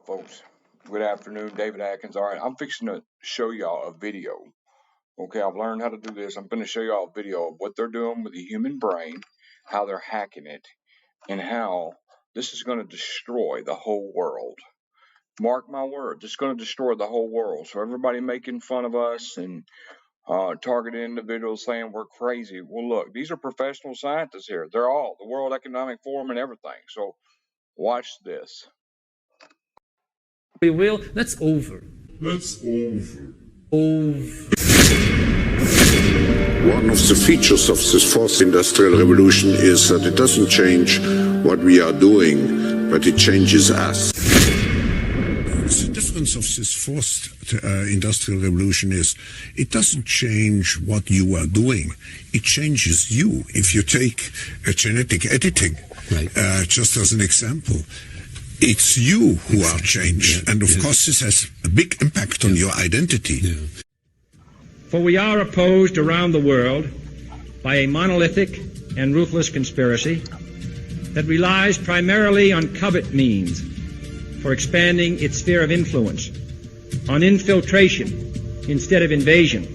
folks? Good afternoon, David Atkins. All right, I'm fixing to show y'all a video. Okay, I've learned how to do this. I'm going to show y'all a video of what they're doing with the human brain, how they're hacking it, and how this is going to destroy the whole world. Mark my words, it's going to destroy the whole world. So everybody making fun of us and targeted individuals saying we're crazy. Well, look, these are professional scientists here. They're all the World Economic Forum and everything. So watch this. We will. That's over. Over. One of the features of this fourth industrial revolution is that it doesn't change what we are doing, but it changes us. The difference of this fourth industrial revolution is it doesn't change what you are doing. It changes you. If you take genetic editing, right. Just as an example, it's you who are changed. And of course, this has a big impact on your identity. For we are opposed around the world by a monolithic and ruthless conspiracy that relies primarily on covert means for expanding its sphere of influence, on infiltration instead of invasion,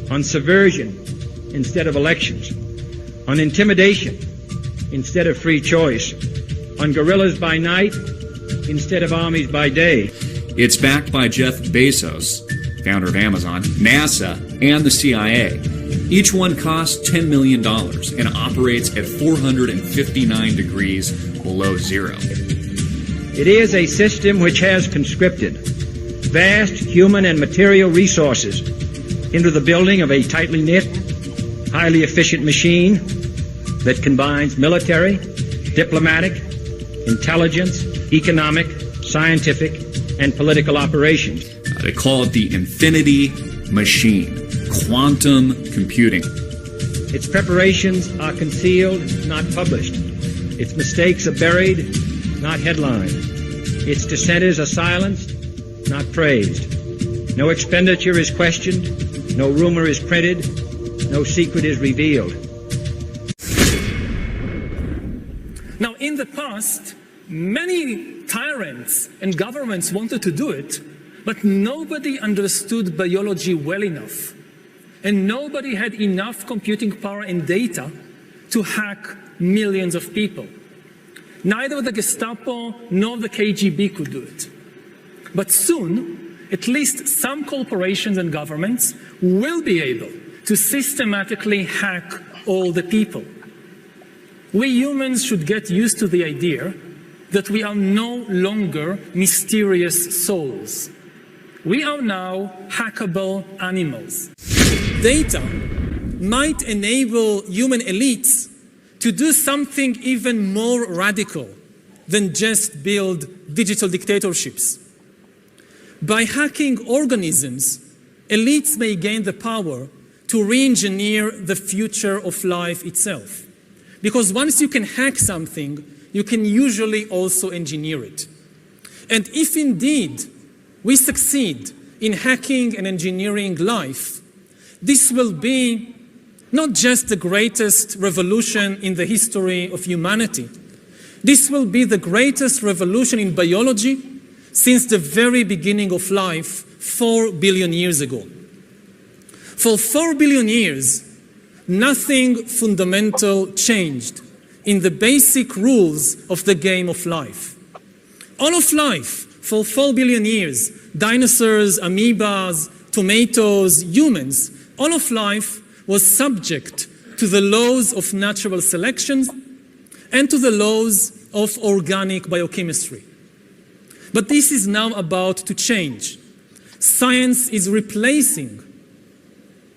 on subversion instead of elections, on intimidation instead of free choice, on guerrillas by night instead of armies by day. It's backed by Jeff Bezos, founder of Amazon, NASA, and the CIA. Each one costs $10 million and operates at 459 degrees below zero. It is a system which has conscripted vast human and material resources into the building of a tightly knit, highly efficient machine that combines military, diplomatic, intelligence, economic, scientific, and political operations. They call it the Infinity Machine, quantum computing. Its preparations are concealed, not published. Its mistakes are buried, not headlined. Its dissenters are silenced, not praised. No expenditure is questioned, no rumor is printed, no secret is revealed. Now, in the past, many tyrants and governments wanted to do it, but nobody understood biology well enough. And nobody had enough computing power and data to hack millions of people. Neither the Gestapo nor the KGB could do it. But soon, at least some corporations and governments will be able to systematically hack all the people. We humans should get used to the idea that we are no longer mysterious souls. We are now hackable animals. Data might enable human elites to do something even more radical than just build digital dictatorships. By hacking organisms, elites may gain the power to re-engineer the future of life itself. Because once you can hack something, you can usually also engineer it. And if indeed we succeed in hacking and engineering life, this will be not just the greatest revolution in the history of humanity. This will be the greatest revolution in biology since the very beginning of life 4 billion years ago. For 4 billion years, nothing fundamental changed in the basic rules of the game of life. All of life, for 4 billion years, dinosaurs, amoebas, tomatoes, humans, all of life was subject to the laws of natural selection and to the laws of organic biochemistry. But this is now about to change. Science is replacing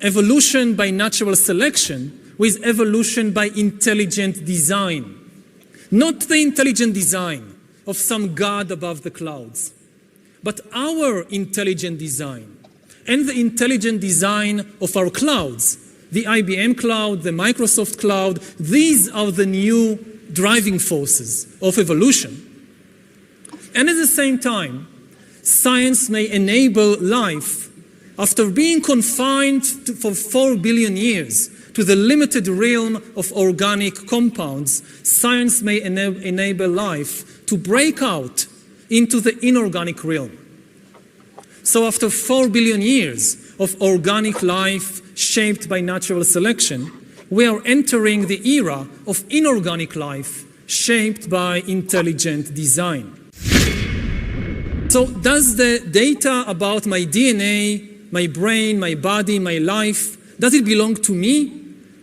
evolution by natural selection with evolution by intelligent design. Not the intelligent design of some god above the clouds, but our intelligent design and the intelligent design of our clouds, the IBM cloud, the Microsoft cloud. These are the new driving forces of evolution. And at the same time, science may enable life after being confined for 4 billion years to the limited realm of organic compounds. Science may enable life to break out into the inorganic realm. So after 4 billion years of organic life shaped by natural selection, we are entering the era of inorganic life shaped by intelligent design. So does the data about my DNA, my brain, my body, my life, does it belong to me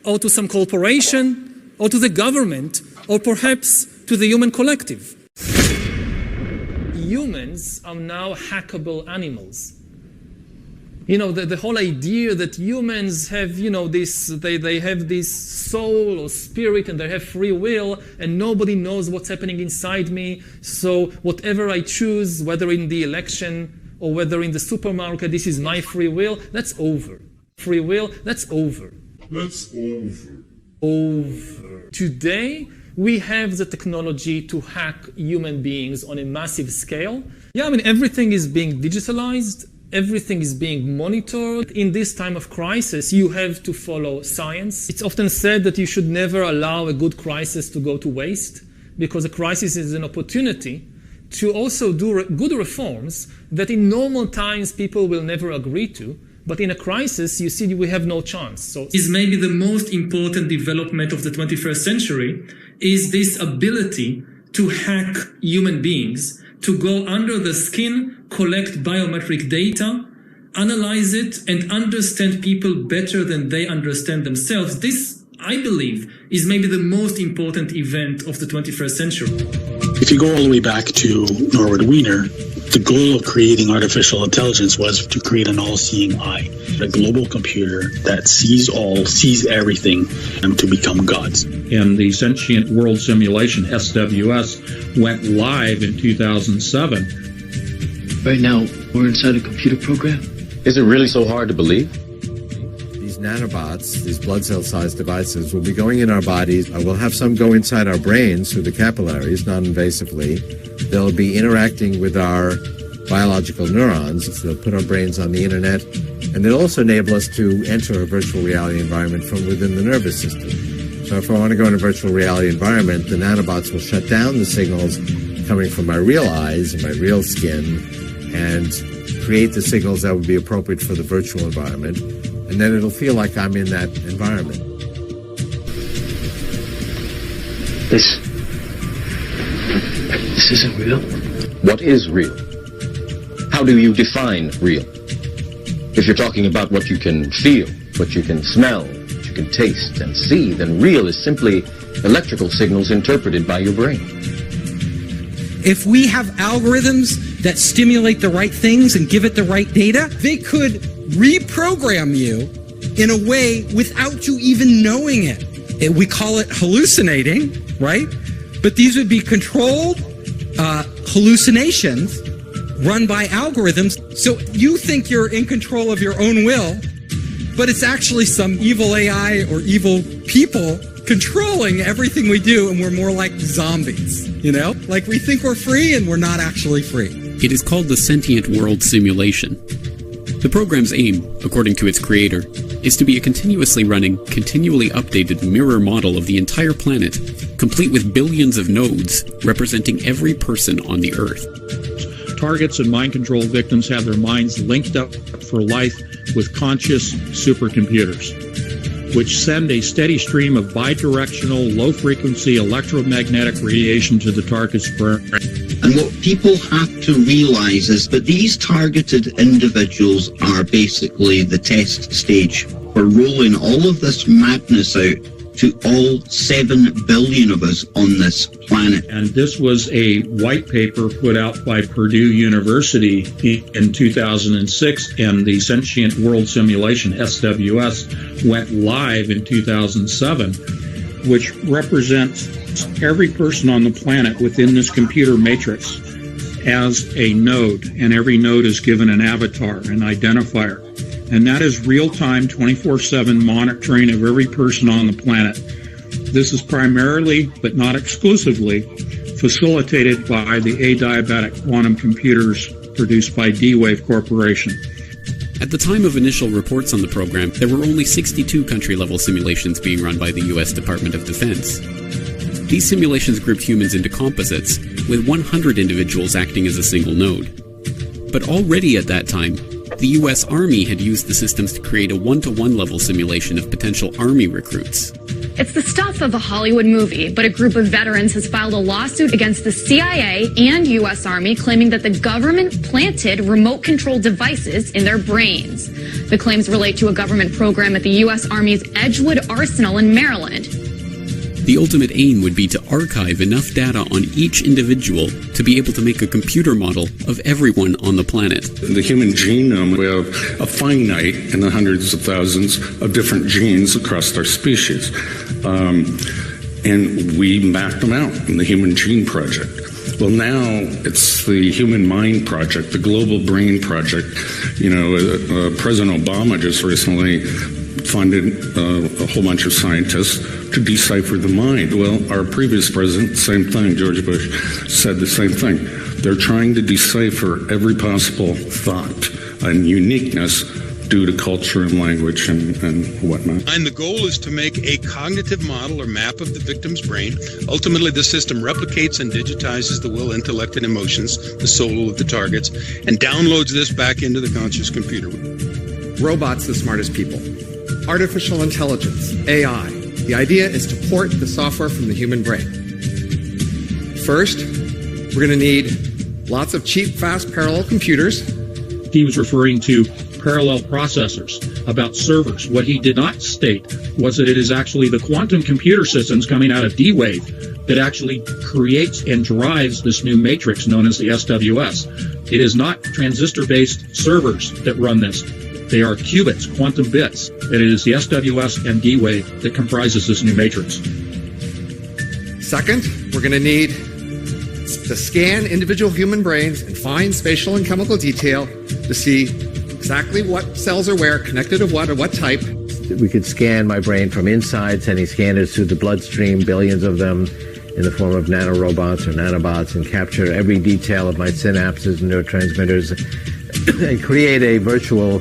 or to some corporation or to the government or perhaps to the human collective? Humans are now hackable animals. You know, the whole idea that humans have, you know, they have this soul or spirit and they have free will and nobody knows what's happening inside me. So whatever I choose, whether in the election or whether in the supermarket, this is my free will, that's over. Free will, that's over. That's over. Over. Today, we have the technology to hack human beings on a massive scale. Yeah, I mean, everything is being digitalized. Everything is being monitored. In this time of crisis, you have to follow science. It's often said that you should never allow a good crisis to go to waste, because a crisis is an opportunity to also do good reforms that in normal times people will never agree to. But in a crisis, you see, we have no chance. So is maybe the most important development of the 21st century is this ability to hack human beings, to go under the skin, collect biometric data, analyze it, and understand people better than they understand themselves. This, I believe, is maybe the most important event of the 21st century. If you go all the way back to Norbert Wiener, the goal of creating artificial intelligence was to create an all-seeing eye, a global computer that sees all, sees everything, and to become gods. And the Sentient World Simulation, SWS, went live in 2007. Right now, we're inside a computer program. Is it really so hard to believe? These nanobots, these blood cell-sized devices, will be going in our bodies. We'll have some go inside our brains through the capillaries, non-invasively. They'll be interacting with our biological neurons. They'll put our brains on the internet. And they'll also enable us to enter a virtual reality environment from within the nervous system. So if I want to go in a virtual reality environment, the nanobots will shut down the signals coming from my real eyes and my real skin and create the signals that would be appropriate for the virtual environment. And then it'll feel like I'm in that environment. This isn't real. What is real? How do you define real? If you're talking about what you can feel, what you can smell, what you can taste and see, then real is simply electrical signals interpreted by your brain. If we have algorithms that stimulate the right things and give it the right data, they could reprogram you in a way without you even knowing it. We call it hallucinating, right? But these would be controlled hallucinations run by algorithms. So you think you're in control of your own will, but it's actually some evil AI or evil people controlling everything we do, and we're more like zombies, you know? Like we think we're free and we're not actually free. It is called the Sentient World Simulation. The program's aim, according to its creator, is to be a continuously running, continually updated mirror model of the entire planet, complete with billions of nodes representing every person on the Earth. Targets and mind control victims have their minds linked up for life with conscious supercomputers, which send a steady stream of bidirectional, low-frequency electromagnetic radiation to the target's brain. And what people have to realize is that these targeted individuals are basically the test stage for rolling all of this madness out to all 7 billion of us on this planet. And this was a white paper put out by Purdue University in 2006, and the Sentient World Simulation, SWS, went live in 2007, which represents every person on the planet within this computer matrix as a node, and every node is given an avatar, an identifier. And that is real-time, 24/7 monitoring of every person on the planet. This is primarily, but not exclusively, facilitated by the adiabatic quantum computers produced by D-Wave Corporation. At the time of initial reports on the program, there were only 62 country-level simulations being run by the U.S. Department of Defense. These simulations grouped humans into composites, with 100 individuals acting as a single node. But already at that time, the US Army had used the systems to create a 1-to-1 level simulation of potential Army recruits. It's the stuff of a Hollywood movie, but a group of veterans has filed a lawsuit against the CIA and US Army claiming that the government planted remote-controlled devices in their brains. The claims relate to a government program at the US Army's Edgewood Arsenal in Maryland. The ultimate aim would be to archive enough data on each individual to be able to make a computer model of everyone on the planet. In the human genome, we have a finite in the hundreds of thousands of different genes across our species. And we mapped them out in the Human Gene Project. Well, now it's the Human Mind Project, the Global Brain Project. You know, President Obama just recently funded a whole bunch of scientists to decipher the mind. Well, our previous president, same thing, George Bush, said the same thing. They're trying to decipher every possible thought and uniqueness due to culture and language and whatnot. And the goal is to make a cognitive model or map of the victim's brain. Ultimately, the system replicates and digitizes the will, intellect, and emotions, the soul of the targets, and downloads this back into the conscious computer. Robots, the smartest people. Artificial intelligence, AI. The idea is to port the software from the human brain. First, we're going to need lots of cheap, fast, parallel computers. He was referring to parallel processors, about servers. What he did not state was that it is actually the quantum computer systems coming out of D-Wave that actually creates and drives this new matrix known as the SWS. It is not transistor-based servers that run this. They are qubits, quantum bits, and it is the SWS and D-Wave that comprises this new matrix. Second, we're going to need to scan individual human brains in fine spatial and chemical detail to see exactly what cells are where, connected to what, or what type. We could scan my brain from inside, sending scanners through the bloodstream, billions of them, in the form of nanorobots or nanobots, and capture every detail of my synapses and neurotransmitters, and create a virtual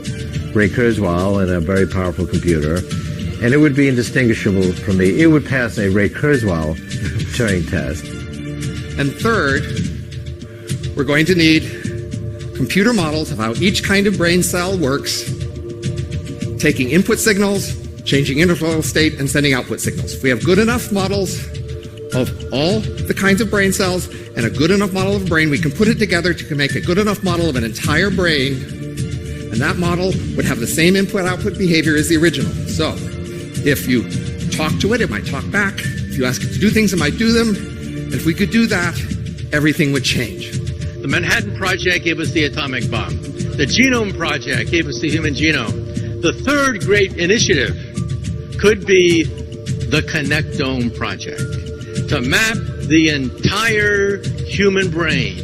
Ray Kurzweil in a very powerful computer. And it would be indistinguishable from me. It would pass a Ray Kurzweil Turing test. And third, we're going to need computer models of how each kind of brain cell works, taking input signals, changing interval state, and sending output signals. If we have good enough models of all the kinds of brain cells and a good enough model of a brain, we can put it together to make a good enough model of an entire brain, and that model would have the same input-output behavior as the original. So if you talk to it, it might talk back. If you ask it to do things, it might do them. And if we could do that, everything would change. The Manhattan Project gave us the atomic bomb. The Genome Project gave us the human genome. The third great initiative could be the Connectome Project, to map the entire human brain